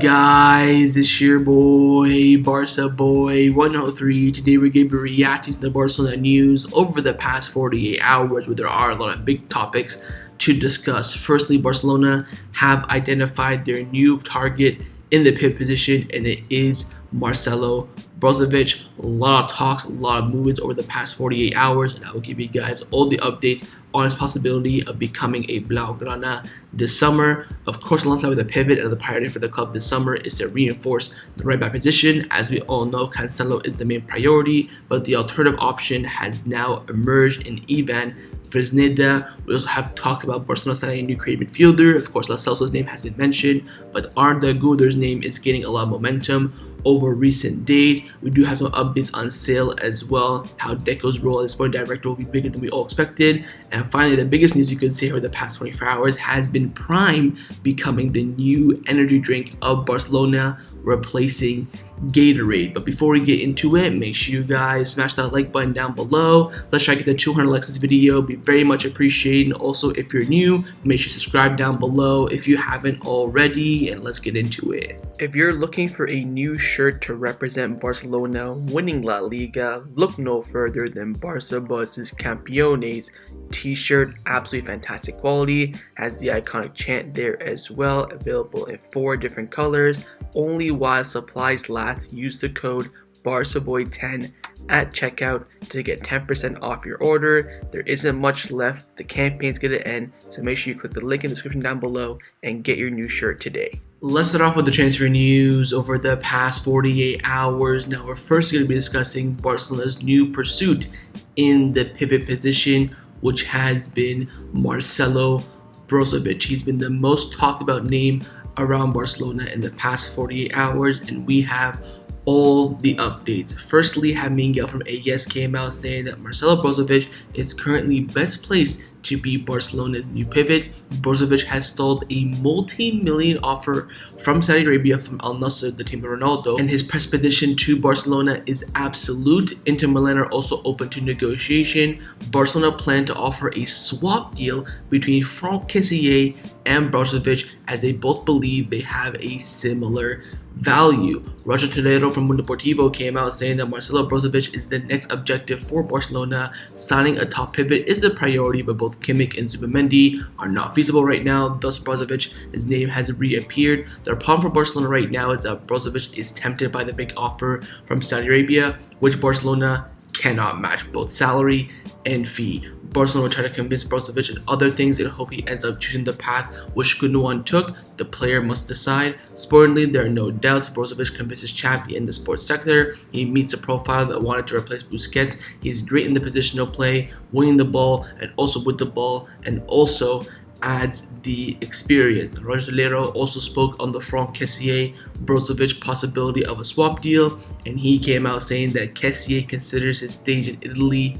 guys? It's your boy, Barca Boy 103. Today we're going to be reacting to the Barcelona news over the past 48 hours, where there are a lot of big topics to discuss. Firstly, Barcelona have identified their new target in the pivot position, and it is Marcelo Brozovic. A lot of talks, a lot of movements over the past 48 hours, and I will give you guys all the updates on his possibility of becoming a Blaugrana this summer. Of course, alongside with the pivot, and the priority for the club this summer is to reinforce the right back position. As we all know, Cancelo is the main priority, but the alternative option has now emerged in Ivan Fesneda. We also have talked about Barcelona signing a new creative midfielder. Of course, Celso's name has been mentioned, but Arda Guler's name is getting a lot of momentum over recent days. We do have some updates on sale as well, how Deco's role as sporting director will be bigger than we all expected. And finally, the biggest news you could say over the past 24 hours has been Prime becoming the new energy drink of Barcelona, replacing Gatorade. But before we get into it, make sure you guys smash that like button down below. Let's try to get to 200 likes this video. It'd be very much appreciated. And also, if you're new, make sure you subscribe down below if you haven't already, and let's get into it. If you're looking for a new shirt to represent Barcelona winning La Liga, look no further than BarcaBuzz's Campeones t-shirt. Absolutely fantastic quality, has the iconic chant there as well, available in 4 different colors. Only while supplies last, use the code BarcaBoy10 at checkout to get 10% off your order. There isn't much left, the campaign's gonna end, so make sure you click the link in the description down below and get your new shirt today. Let's start off with the transfer news over the past 48 hours. Now we're first going to be discussing Barcelona's new pursuit in the pivot position, which has been Marcelo Brozovic. He's been the most talked about name around Barcelona in the past 48 hours, and we have all the updates. Firstly, Miguel from AS came out saying that Marcelo Brozovic is currently best placed to be Barcelona's new pivot. Brozovic has stalled a multi-million offer from Saudi Arabia from Al Nassr, the team of Ronaldo, and his expedition to Barcelona is absolute. Inter Milan are also open to negotiation. Barcelona plan to offer a swap deal between Franck Kessié and Brozovic, as they both believe they have a similar value. Roger Collado from Mundo Deportivo came out saying that Marcelo Brozovic is the next objective for Barcelona. Signing a top pivot is a priority, but both Kimmich and Zubimendi are not feasible right now. Thus, Brozovic's name has reappeared. The problem for Barcelona right now is that Brozovic is tempted by the big offer from Saudi Arabia, which Barcelona cannot match both salary and fee. Barcelona will try to convince Brozovic and other things and hope he ends up choosing the path which Gundogan took. The player must decide. Sportingly, there are no doubts Brozovic convinces Xavi in the sports sector. He meets a profile that wanted to replace Busquets. He's great in the positional play, winning the ball and also with the ball, and also adds the experience. Roger Collado also spoke on the Franck Kessié Brozovic possibility of a swap deal, and he came out saying that Kessié considers his stage in Italy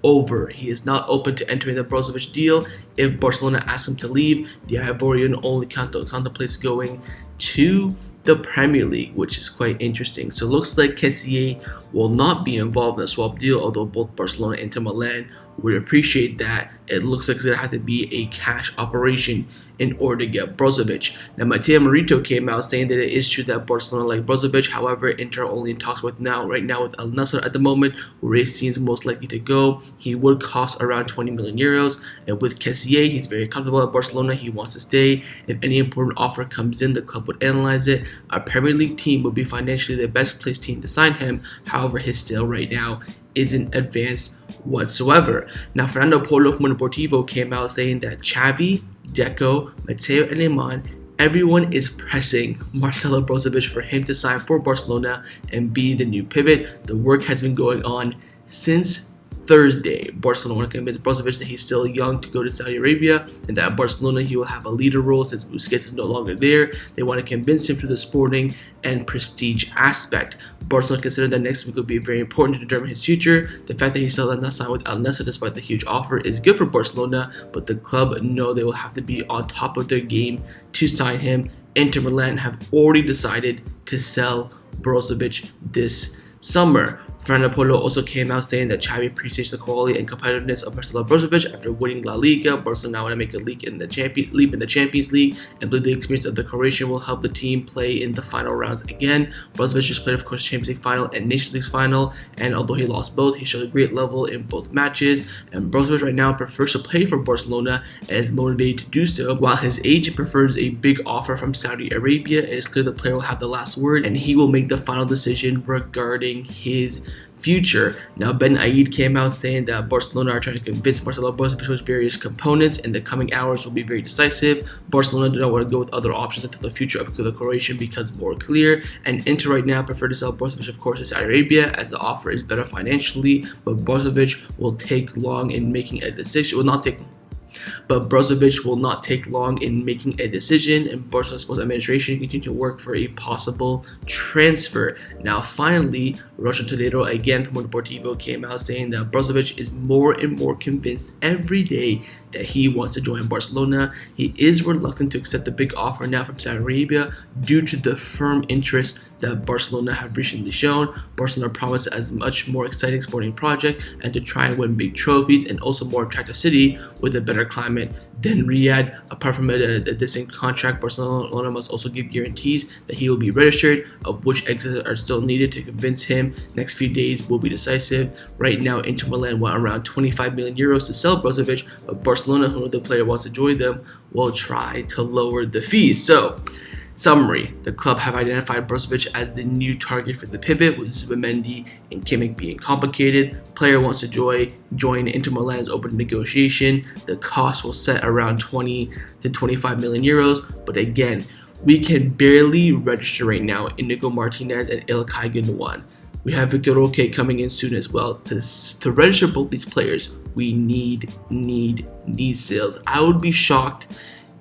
over. He is not open to entering the Brozovic deal. If Barcelona asks him to leave, the Ivorian only contemplates going to the Premier League, which is quite interesting. So it looks like Kessié will not be involved in a swap deal, although both Barcelona and Inter Milan would appreciate that. It looks like it's going to have to be a cash operation in order to get Brozovic. Now, Matteo Marito came out saying that it is true that Barcelona like Brozovic. However, Inter only in talks right now with Al Nassr at the moment, where he seems most likely to go. He would cost around 20 million euros, and with Kessié, he's very comfortable at Barcelona. He wants to stay. If any important offer comes in, the club would analyze it. A Premier League team would be financially the best placed team to sign him. However, his sale right now isn't advanced whatsoever. Now, Fernando Polo from Mundo Deportivo came out saying that Xavi, Deco, Mateo, and Iman, everyone is pressing Marcelo Brozovic for him to sign for Barcelona and be the new pivot. The work has been going on since Thursday. Barcelona want to convince Brozovic that he's still young to go to Saudi Arabia, and that at Barcelona he will have a leader role since Busquets is no longer there. They want to convince him through the sporting and prestige aspect. Barcelona considered that next week would be very important to determine his future. The fact that he still has not signed with Al Nassr despite the huge offer is good for Barcelona, but the club know they will have to be on top of their game to sign him. Inter Milan have already decided to sell Brozovic this summer. Fernando Polo also came out saying that Xavi appreciates the quality and competitiveness of Marcelo Brozovic after winning La Liga. Barcelona now want to make a leap in the Champions League, and believe the experience of the Croatian will help the team play in the final rounds again. Brozovic just played, of course, Champions League final and Nations League final, and although he lost both, he showed a great level in both matches. And Brozovic right now prefers to play for Barcelona and is motivated to do so, while his agent prefers a big offer from Saudi Arabia. It is clear the player will have the last word, and he will make the final decision regarding his future. Now, Ben Aid came out saying that Barcelona are trying to convince Marcelo Brozovic with various components, and the coming hours will be very decisive. Barcelona do not want to go with other options until the future of the Croatian becomes more clear, and Inter right now prefer to sell Brozovic, of course, to Saudi Arabia as the offer is better financially, but Brozovic will take long in making a decision. Brozovic will not take long in making a decision, and Barcelona's sports administration continue to work for a possible transfer. Now, finally, Rocha Toledo, again from Deportivo, came out saying that Brozovic is more and more convinced every day that he wants to join Barcelona. He is reluctant to accept the big offer now from Saudi Arabia due to the firm interest that Barcelona have recently shown. Barcelona promised as much more exciting sporting project and to try and win big trophies, and also more attractive city with a better climate than Riyadh. Apart from a distinct contract, Barcelona must also give guarantees that he will be registered, of which exits are still needed to convince him. Next few days will be decisive. Right now, Inter Milan want around 25 million euros to sell Brozovic, but Barcelona, who the player wants to join them, will try to lower the fees. So, summary: the club have identified Brozovic as the new target for the pivot, with Zubimendi and Kimmich being complicated. Player wants to join Inter Milan's open negotiation. The cost will set around 20 to 25 million euros, but again, we can barely register right now Inigo Martinez and Ilkay Gundogan. We have Victor Roque coming in soon as well. To register both these players, we need sales. I would be shocked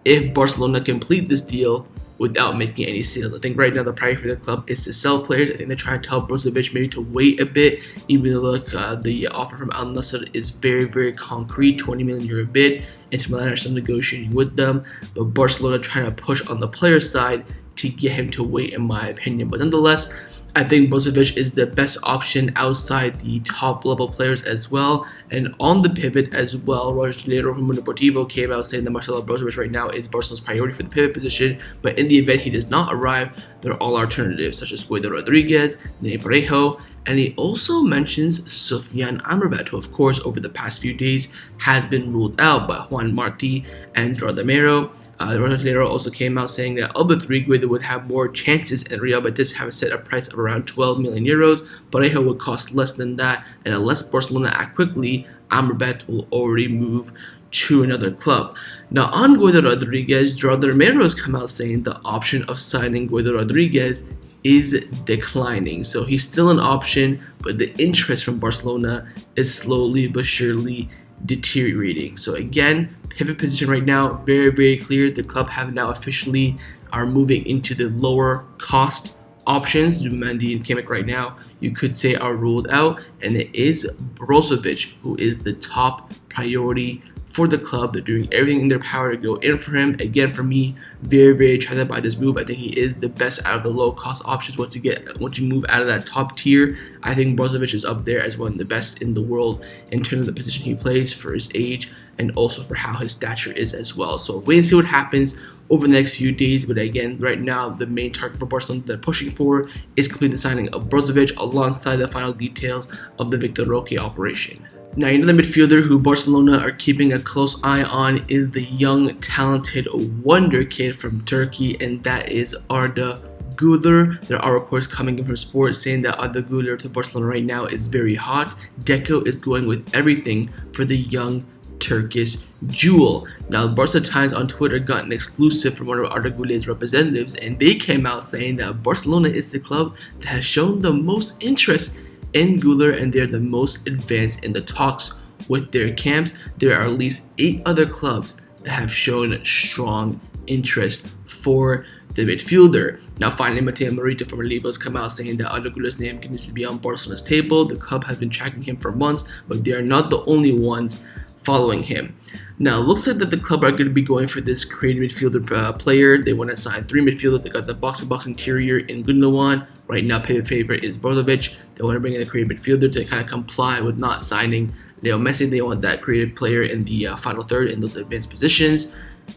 if Barcelona complete this deal without making any sales. I think right now the priority for the club is to sell players. I think they're trying to tell Brozovic maybe to wait a bit, even though the offer from Al Nassr is very, very concrete, 20 million euro bid. Inter Milan are still negotiating with them, but Barcelona trying to push on the player side to get him to wait, in my opinion. But nonetheless, I think Brozovic is the best option outside the top level players as well. And on the pivot as well, Rocha Toledo from Deportivo came out saying that Marcelo Brozovic right now is Barcelona's priority for the pivot position. But in the event he does not arrive, there are all alternatives such as Guido Rodriguez, Dani Parejo, and he also mentions Sofiane Amrabat, who of course over the past few days has been ruled out by Juan Martí and Rodamero. Rocha Toledo also came out saying that of the three, Guido would have more chances, and Real Betis have set a price of around 12 million euros. Parejo would cost less than that, and unless Barcelona act quickly, Amrabat will already move to another club. Now, on Guido Rodriguez, Rodamero has come out saying the option of signing Guido Rodriguez is declining. So he's still an option, but the interest from Barcelona is slowly but surely deteriorating. So again, pivot position right now, very, very clear. The club have now officially are moving into the lower cost options. Zubimendi and Kimmich right now, you could say, are ruled out, and it is Brozovic who is the top priority for the club. They're doing everything in their power to go in for him. Again, for me, very, very excited by this move. I think he is the best out of the low-cost options. Once you move out of that top tier, I think Brozovic is up there as one of the best in the world in terms of the position he plays, for his age, and also for how his stature is as well. So wait and see what happens over the next few days. But again, right now, the main target for Barcelona they're pushing for is complete the signing of Brozovic alongside the final details of the Victor Roque operation. Now, another midfielder who Barcelona are keeping a close eye on is the young, talented wonder kid from Turkey, and that is Arda Guler. There are reports coming in from sports saying that Arda Guler to Barcelona right now is very hot. Deco is going with everything for the young Turkish jewel. Now, Barca Times on Twitter got an exclusive from one of Arda Guler's representatives, and they came out saying that Barcelona is the club that has shown the most interest in Guler, and they're the most advanced in the talks with their camps. There are at least 8 other clubs that have shown strong interest for the midfielder. Now, finally, Mateo Morita from Relivo has come out saying that Arda Guler's name continues to be on Barcelona's table. The club has been tracking him for months, but they are not the only ones following him. Now, it looks like that the club are going to be going for this creative midfielder player. They want to sign 3 midfielders. They got the box-to-box interior in Gundogan. Right now, pivot favorite is Brozovic. They want to bring in a creative midfielder to kind of comply with not signing Lionel Messi. They want that creative player in the final third in those advanced positions.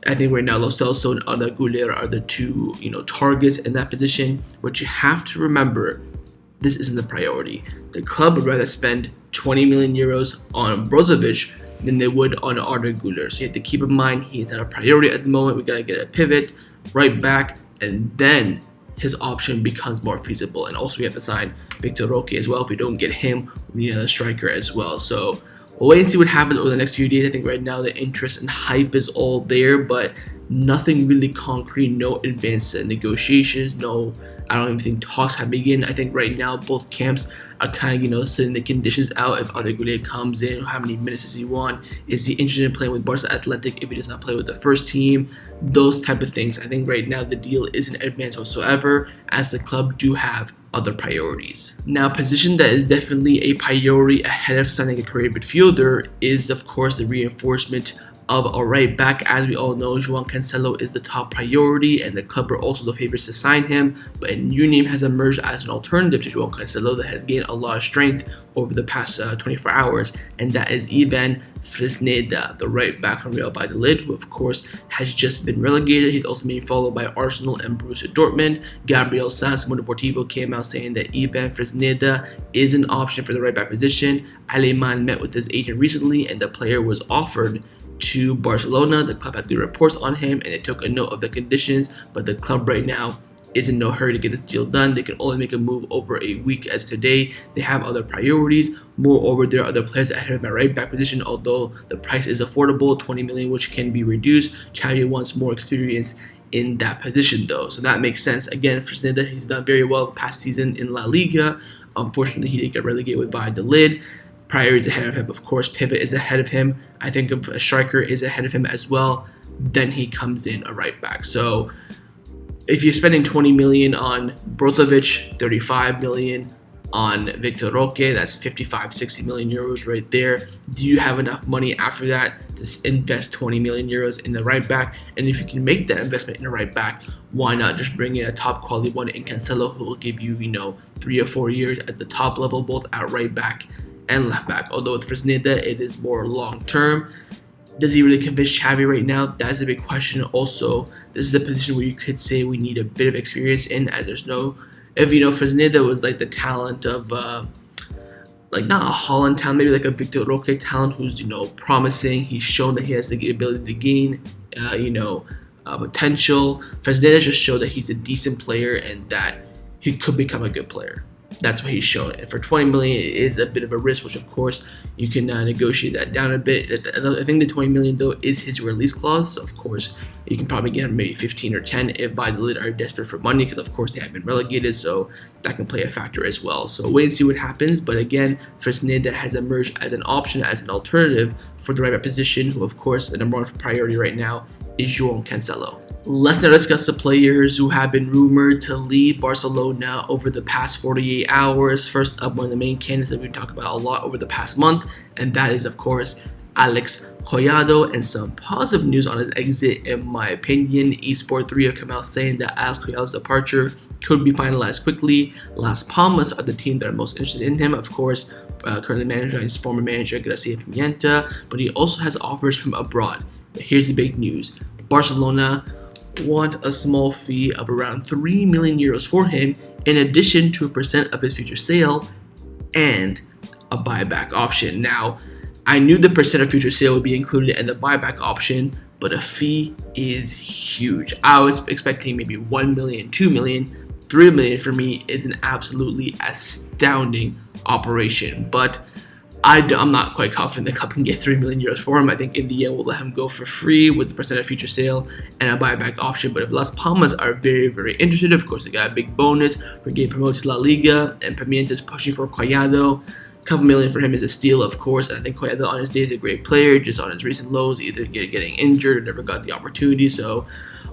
I think right now, Celso and Arda Guler are the two, targets in that position. But you have to remember, this isn't the priority. The club would rather spend 20 million euros on Brozovic than they would on Arda Guler. So you have to keep in mind he's not a priority at the moment. We gotta get a pivot right back, and then his option becomes more feasible. And also we have to sign Victor Roque as well. If we don't get him, we need another striker as well. So we'll wait and see what happens over the next few days. I think right now the interest and hype is all there, but nothing really concrete, no advanced negotiations, I don't even think talks have begun. I think right now both camps are kind of, sitting the conditions out. If Arda Guler comes in, how many minutes does he want? Is he interested in playing with Barca Athletic if he does not play with the first team? Those type of things. I think right now the deal isn't advanced whatsoever, as the club do have other priorities. Now, a position that is definitely a priority ahead of signing a career midfielder is, of course, the reinforcement of a right back. As we all know, Joao Cancelo is the top priority, and the club are also the favorites to sign him. But a new name has emerged as an alternative to Joao Cancelo that has gained a lot of strength over the past 24 hours, and that is Ivan Fesneda, the right back from Real Valladolid, who of course has just been relegated. He's also being followed by Arsenal and Borussia Dortmund. Gabriel Sanz from Deportivo came out saying that Ivan Fesneda is an option for the right back position. Aleman met with his agent recently, and the player was offered to Barcelona. The club has good reports on him, and they took a note of the conditions, but the club right now is in no hurry to get this deal done. They can only make a move over a week as today. They have other priorities. Moreover, there are other players ahead of my right back position, although the price is affordable, 20 million, which can be reduced. Xavi wants more experience in that position though, so that makes sense. Again, Fresneda, he's done very well the past season in La Liga. Unfortunately, he did get relegated with Valladolid. Prior is ahead of him, of course. Pivot is ahead of him. I think a striker is ahead of him as well. Then he comes in a right back. So if you're spending 20 million on Brozovic, 35 million on Victor Roque, that's 55, 60 million euros right there. Do you have enough money after that to invest 20 million euros in the right back? And if you can make that investment in the right back, why not just bring in a top quality one in Cancelo, who will give you, 3 or 4 years at the top level, both at right back and left back. Although with Fresneda, it is more long term. Does he really convince Xavi right now? That's a big question. Also, this is a position where you could say we need a bit of experience in, as there's no. If Fresneda was like the talent of, not a Holland talent, maybe like a Victor Roque talent, who's promising. He's shown that he has the ability to gain, potential. Fresneda just showed that he's a decent player and that he could become a good player. That's what he's shown. And for 20 million, it is a bit of a risk, which of course you can negotiate that down a bit. I think the 20 million though is his release clause. So of course you can probably get him maybe 15 or 10 if Valladolid are desperate for money, because of course they have been relegated, so that can play a factor as well. So wait and see what happens. But again, Fresneda has emerged as an option, as an alternative for the right back position, who of course the number one priority right now is Joao Cancelo. Let's now discuss the players who have been rumored to leave Barcelona over the past 48 hours. First up, one of the main candidates that we talked about a lot over the past month, and that is, of course, Alex Collado. And some positive news on his exit, in my opinion. Esport 3 have come out saying that Alex Collado's departure could be finalized quickly. Las Palmas are the team that are most interested in him, of course. Currently managed by his former manager, Garcia, but he also has offers from abroad. But here's the big news. Barcelona want a small fee of around 3 million euros for him, in addition to a percent of his future sale and a buyback option. Now, I knew the percent of future sale would be included in the buyback option, but a fee is huge. I was expecting maybe 1 million, 2 million, 3 million. For me is an absolutely astounding operation, but I'm not quite confident the club can get 3 million euros for him. I think in the end we'll let him go for free with the percent of future sale and a buyback option. But if Las Palmas are very, very interested, of course they got a big bonus for getting promoted to La Liga, and Pimienta's pushing for Collado. A couple million for him is a steal, of course. I think Collado on his day is a great player, just on his recent lows, either getting injured or never got the opportunity. So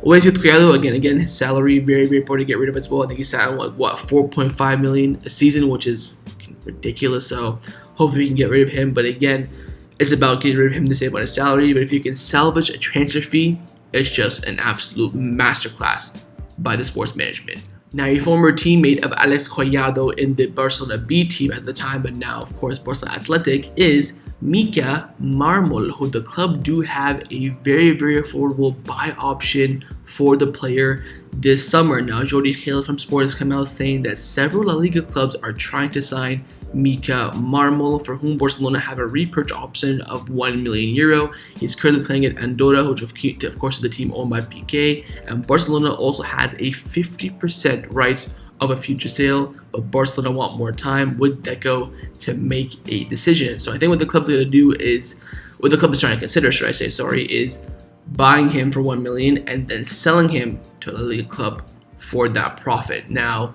always with Collado, again, his salary very, very important to get rid of as well. I think he's sat on 4.5 million a season, which is ridiculous. So hopefully we can get rid of him. But again, it's about getting rid of him to save on his salary. But if you can salvage a transfer fee, it's just an absolute masterclass by the sports management. Now, a former teammate of Alex Collado in the Barcelona B team at the time, but now, of course, Barcelona Athletic, is Mika Marmol, who the club do have a very, very affordable buy option for the player this summer. Now, Jordi Gil from Sport has come out saying that several La Liga clubs are trying to sign Mika Marmol, for whom Barcelona have a repurchase option of €1 million. He's currently playing at Andorra, which of course is the team owned by Piqué, and Barcelona also has a 50% rights of a future sale, but Barcelona want more time with Deco to make a decision. So I think what the club's going to do is, what the club is trying to consider, is buying him for $1 million and then selling him to a La Liga club for that profit. Now,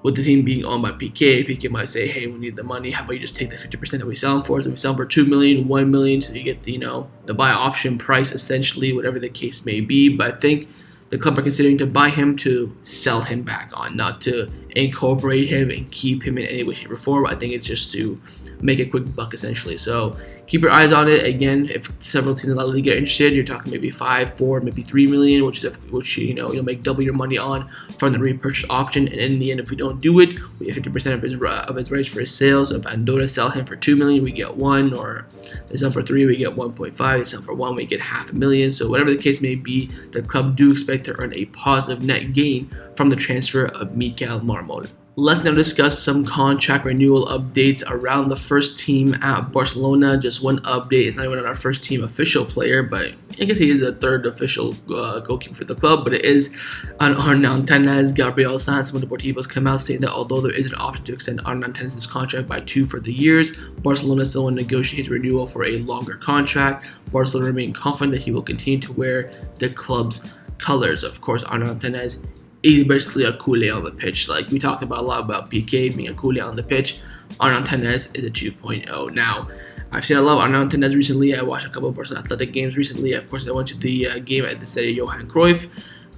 with the team being owned by Piqué might say, hey, we need the money. How about you just take the 50% that we sell him for? So we sell him for $2 million, $1 million, so you get the buy option price, essentially, whatever the case may be. But I think the club are considering to buy him to sell him back on, not to incorporate him and keep him in any way, shape, or form. I think it's just to make a quick buck, essentially. So keep your eyes on it. Again, if several teams in La Liga are interested, you're talking maybe 5, 4, maybe $3 million, which you'll make double your money on from the repurchase option. And in the end, if we don't do it, we have 50% of his rights for his sales. So if Andorra sell him for $2 million, we get 1, or they sell for 3, we get 1.5. They sell for 1, we get $500,000. So whatever the case may be, the club do expect to earn a positive net gain from the transfer of Mika Marmol. Let's now discuss some contract renewal updates around the first team at Barcelona. Just one update. It's not even our first team official player, but I guess he is the third official goalkeeper for the club. But it is on Arnau Tenas. Gabriel Sanz from Deportivo's come out saying that although there is an option to extend Arnau Tenas' contract by 2 further years, Barcelona still want to negotiate his renewal for a longer contract. Barcelona remain confident that he will continue to wear the club's colors. Of course, Arnau Tenas, he's basically a culé on the pitch. Like we talked about a lot about Piqué being a culé on the pitch. Arnau Tenas is a 2.0. Now, I've seen a lot of Arnau Tenas recently. I watched a couple of Barcelona Athletic games recently. Of course, I went to the game at the Stadium Johan Cruyff.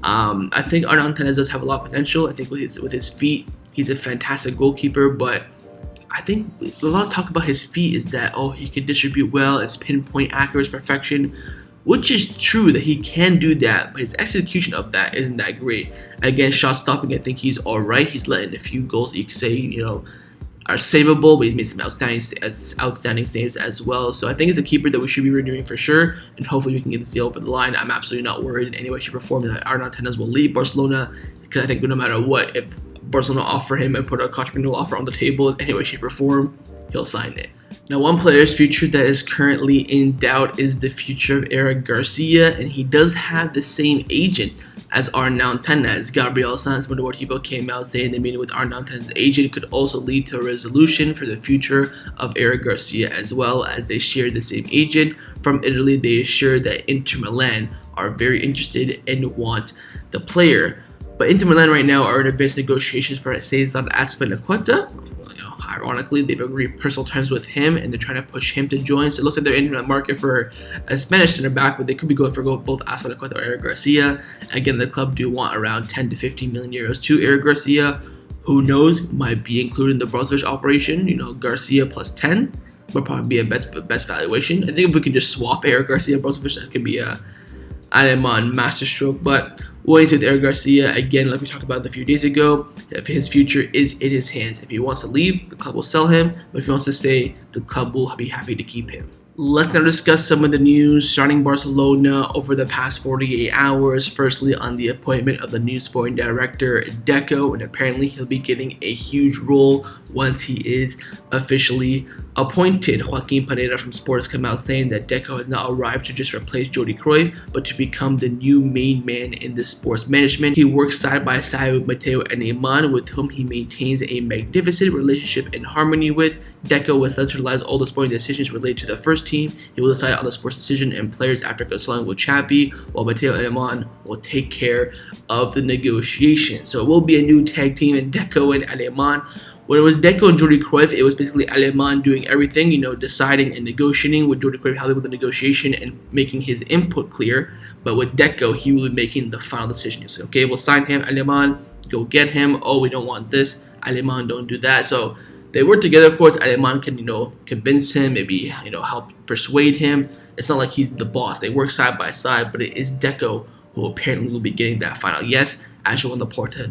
I think Arnau Tenas does have a lot of potential. I think with his feet, he's a fantastic goalkeeper. But I think a lot of talk about his feet is that, he can distribute well. It's pinpoint accuracy, perfection. Which is true that he can do that, but his execution of that isn't that great. Again, shot stopping, I think he's alright. He's letting a few goals that you could say, are savable, but he's made some outstanding saves as well. So I think it's a keeper that we should be renewing for sure, and hopefully we can get this deal over the line. I'm absolutely not worried in any way, shape, or form that Arnau Tenas will leave Barcelona, because I think no matter what, if Barcelona offer him and put a contract renewal offer on the table in any way, shape, or form, he'll sign it. Now, one player's future that is currently in doubt is the future of Arda Garcia, and he does have the same agent as Arnau Tenas. Gabriel Sanz from Deportivo came out saying the meeting with Arnau Tenas' agent could also lead to a resolution for the future of Arda Garcia, as well as they share the same agent. From Italy, they assured that Inter Milan are very interested and want the player. But Inter Milan right now are in advanced negotiations for Cesar Azpilicueta. Ironically, they've agreed personal terms with him, and they're trying to push him to join. So it looks like they're in the market for a Spanish center back, but they could be going for both Azpilicueta or Arda Garcia. Again, the club do want around 10 to 15 million euros to Arda Garcia. Who knows? Might be included in the Brozovic operation. Garcia plus 10 would probably be a best valuation. I think if we can just swap Arda Garcia and Brozovic, that could be a Aleman masterstroke. But waiting with Arda Garcia, again, like we talked about a few days ago, if his future is in his hands. If he wants to leave, the club will sell him. But if he wants to stay, the club will be happy to keep him. Let's now discuss some of the news surrounding Barcelona over the past 48 hours. Firstly, on the appointment of the new sporting director, Deco, and apparently he'll be getting a huge role once he is officially appointed. Joaquin Parejo from Sports come out saying that Deco has not arrived to just replace Jordi Cruyff, but to become the new main man in the sports management. He works side by side with Mateo and Iman, with whom he maintains a magnificent relationship and harmony with. Deco will centralize all the sporting decisions related to the first team. He will decide on the sports decision and players after consulting with Xavi, while Mateo and Iman will take care of the negotiation. So it will be a new tag team in Deco and Aleman. When it was Deco and Jordi Cruyff, it was basically Aleman doing everything, deciding and negotiating, with Jordi Cruyff helping with the negotiation and making his input clear. But with Deco, he will be making the final decision. So, okay, we'll sign him, Aleman, go get him. Oh, we don't want this. Aleman, don't do that. So they work together. Of course, Aleman can convince him, maybe help persuade him. It's not like he's the boss. They work side by side, but it is Deco who apparently will be getting that final yes, as Joao Laporta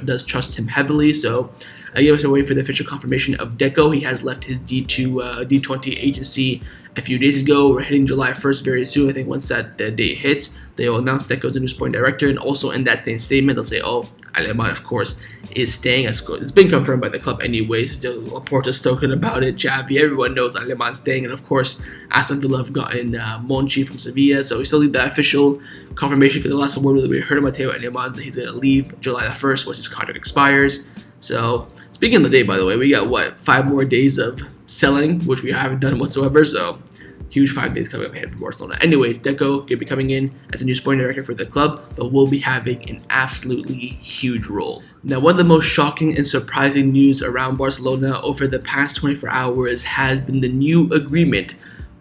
does trust him heavily. So again, we're still waiting for the official confirmation of Deco. He has left his D20 agency a few days ago. We're hitting July 1st very soon. I think once that date hits, they will announce Deco as the new sporting director, and also in that same statement, they'll say, oh, Aleman, of course, is staying. It's been confirmed by the club anyways. Laporta's spoken about it. Xavi, everyone knows Aleman's staying, and of course, Aston Villa have gotten Monchi from Sevilla, so we still need the official confirmation, because the last word that we heard of Mateo Aleman that he's going to leave July the 1st once his contract expires. So, speaking of the day, by the way, we got 5 more days of selling, which we haven't done whatsoever, so huge 5 days coming up ahead for Barcelona. Anyways, Deco could be coming in as a new sporting director for the club, but will be having an absolutely huge role. Now, one of the most shocking and surprising news around Barcelona over the past 24 hours has been the new agreement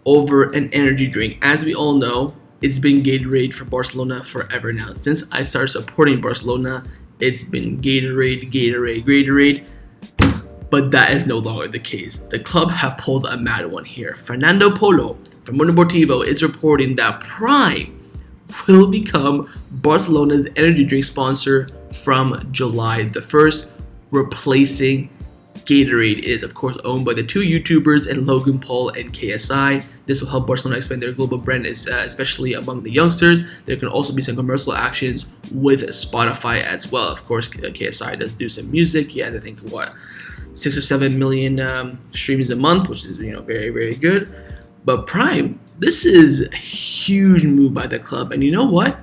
over an energy drink. As we all know, it's been Gatorade for Barcelona forever now. Since I started supporting Barcelona, it's been Gatorade. But that is no longer the case. The club have pulled a mad one here. Fernando Polo from Mundo Deportivo is reporting that Prime will become Barcelona's energy drink sponsor from July the 1st, replacing Gatorade. It is, of course, owned by the 2 YouTubers and Logan Paul and KSI. This will help Barcelona expand their global brand, especially among the youngsters. There can also be some commercial actions with Spotify as well. Of course, KSI does do some music. He has, I think, 6 or 7 million streams a month, which is very, very good. But Prime, this is a huge move by the club, and you know what?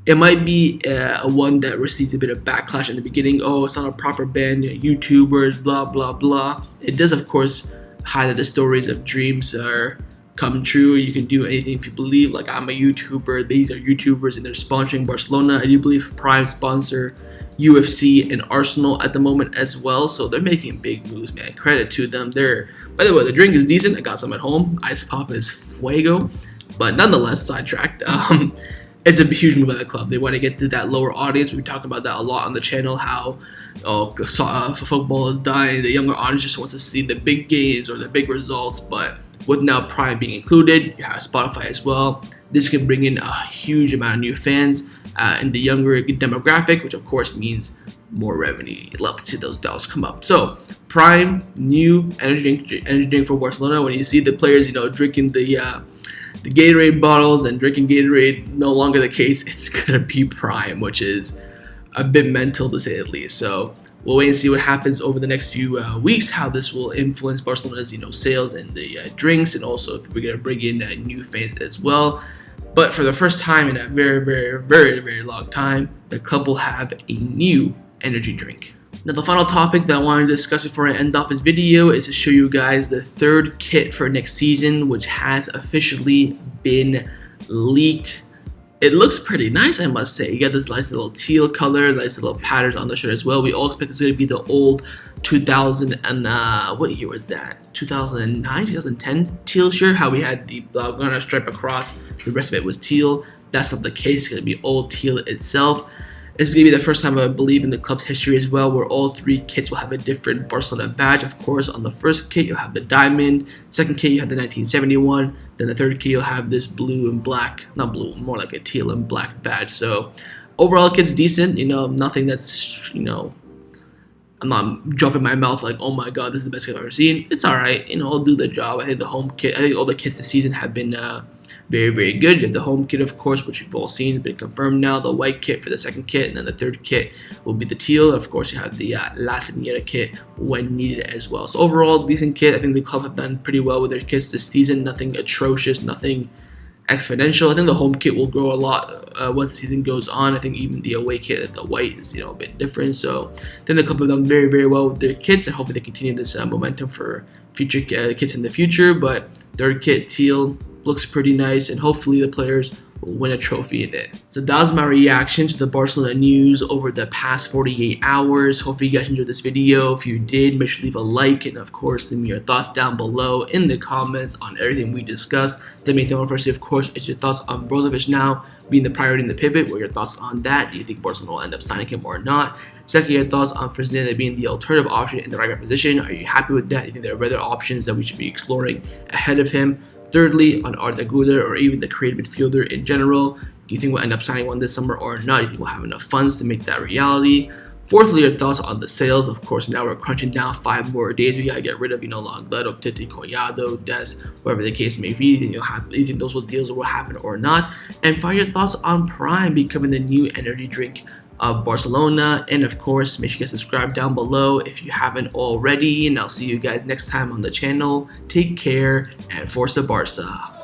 It might be a one that receives a bit of backlash in the beginning. Oh, it's not a proper band, YouTubers, blah blah blah. It does, of course, highlight the stories of dreams are come true. You can do anything if you believe. Like, I'm a YouTuber, these are YouTubers, and they're sponsoring Barcelona. I do believe Prime sponsor UFC and Arsenal at the moment as well, so they're making big moves, man. Credit to them. By the way, the drink is decent. I got some at home. Ice Pop is fuego, but nonetheless, sidetracked. It's a huge move by the club. They want to get to that lower audience. We talk about that a lot on the channel, how football is dying. The younger audience just wants to see the big games or the big results, but with now Prime being included, you have Spotify as well. This can bring in a huge amount of new fans in the younger demographic, which of course means more revenue. You'd love to see those dollars come up. So Prime, new energy drink for Barcelona. When you see the players, drinking the Gatorade bottles and drinking Gatorade, no longer the case. It's gonna be Prime, which is a bit mental to say the least. So we'll wait and see what happens over the next few weeks, how this will influence Barcelona's sales and the drinks, and also if we're gonna bring in new fans as well. But for the first time in a very, very, very, very long time, the club will have a new energy drink. Now, the final topic that I wanted to discuss before I end off this video is to show you guys the 3rd kit for next season, which has officially been leaked. It looks pretty nice, I must say. You got this nice little teal color, nice little patterns on the shirt as well. We all expect it's going to be the old 2000 and what year was that? 2009, 2010 teal shirt. How we had the blaugrana stripe across, the rest of it was teal. That's not the case. It's going to be old teal itself. This is going to be the first time, I believe, in the club's history as well, where all 3 kits will have a different Barcelona badge. Of course, on the first kit, you'll have the diamond. Second kit, you have the 1971. Then the 3rd kit, you'll have this blue and black, not blue, more like a teal and black badge. So overall, kit's decent. Nothing that's, I'm not dropping my mouth like, oh my god, this is the best kit I've ever seen. It's alright. It'll do the job. I think the home kit, I think all the kits this season have been very, very good. You have the home kit, of course, which you've all seen, has been confirmed now. The white kit for the 2nd kit, and then the 3rd kit will be the teal. Of course, you have the La Señora kit when needed as well. So overall, decent kit. I think the club have done pretty well with their kits this season. Nothing atrocious, nothing exponential. I think the home kit will grow a lot once the season goes on. I think even the away kit, the white, is a bit different. So I think the club have done very, very well with their kits, and hopefully they continue this momentum for future kits in the future. But 3rd kit, teal, looks pretty nice, and hopefully the players will win a trophy in it. So that was my reaction to the Barcelona news over the past 48 hours. Hopefully you guys enjoyed this video. If you did, make sure to leave a like, and of course leave me your thoughts down below in the comments on everything we discussed. The main thing firstly, of course, is your thoughts on Brozovic now being the priority in the pivot. What are your thoughts on that? Do you think Barcelona will end up signing him or not? Second, your thoughts on Fresneda being the alternative option in the right back position. Are you happy with that? Do you think there are other options that we should be exploring ahead of him? Thirdly, on Arda Guler or even the creative midfielder in general, do you think we'll end up signing one this summer or not? Do you think we'll have enough funds to make that reality? Fourthly, your thoughts on the sales. Of course, now we're crunching down 5 more days. We gotta get rid of, Collado, Titi, Collado, Des, whatever the case may be. Do you think those deals will happen or not? And finally, your thoughts on Prime becoming the new energy drink of Barcelona. And of course, make sure you guys subscribe down below if you haven't already. And I'll see you guys next time on the channel. Take care and Forza Barca.